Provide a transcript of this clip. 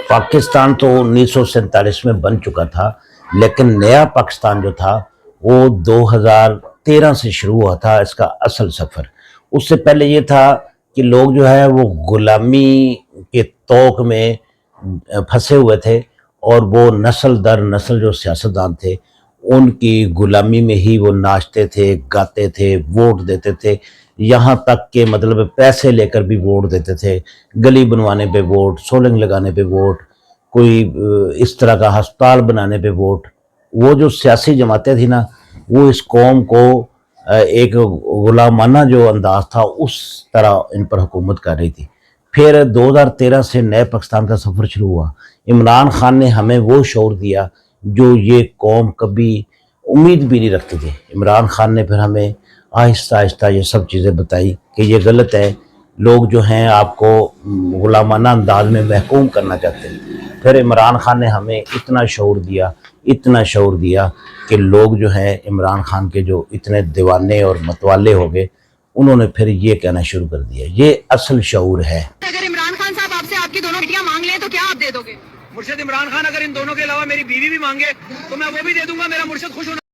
पाकिस्तान तो 1947 में बन चुका था, लेकिन नया पाकिस्तान जो था वो 2013 से शुरू हुआ था इसका असल सफ़र। उससे पहले ये था कि लोग जो है वो गुलामी के तोक में फंसे हुए थे, और वो नस्ल दर नस्ल जो सियासतदान थे उनकी गुलामी में ही वो नाचते थे, गाते थे, वोट देते थे। यहाँ तक कि मतलब पैसे लेकर भी वोट देते थे, गली बनवाने पे वोट, सोलंग लगाने पे वोट, कोई इस तरह का अस्पताल बनाने पे वोट। वो जो सियासी जमातें थी ना, वो इस कौम को एक गुलामाना जो अंदाज था उस तरह इन पर हुकूमत कर रही थी। फिर 2013 से नए पाकिस्तान का सफ़र शुरू हुआ। इमरान खान ने हमें वो शौर दिया जो ये कौम कभी उम्मीद भी नहीं रखती थी। इमरान खान ने फिर हमें आहिस्ता आहिस्ता ये सब चीज़ें बताई कि ये गलत है, लोग जो हैं आपको गुलामाना अंदाज में महकूम करना चाहते हैं। फिर इमरान खान ने हमें इतना शौर दिया, इतना शौर दिया कि लोग जो हैं इमरान खान के जो इतने दीवाने और मतवाले हो गए, उन्होंने फिर ये कहना शुरू कर दिया। ये असल शऊर है। अगर इमरान खान साहब आपसे आपकी दोनों बेटियां मांग लें तो क्या आप दे दोगे? मुर्शिद इमरान खान अगर इन दोनों के अलावा मेरी बीवी भी मांगे तो मैं वो भी दे दूंगा। मेरा मुर्शिद खुश होना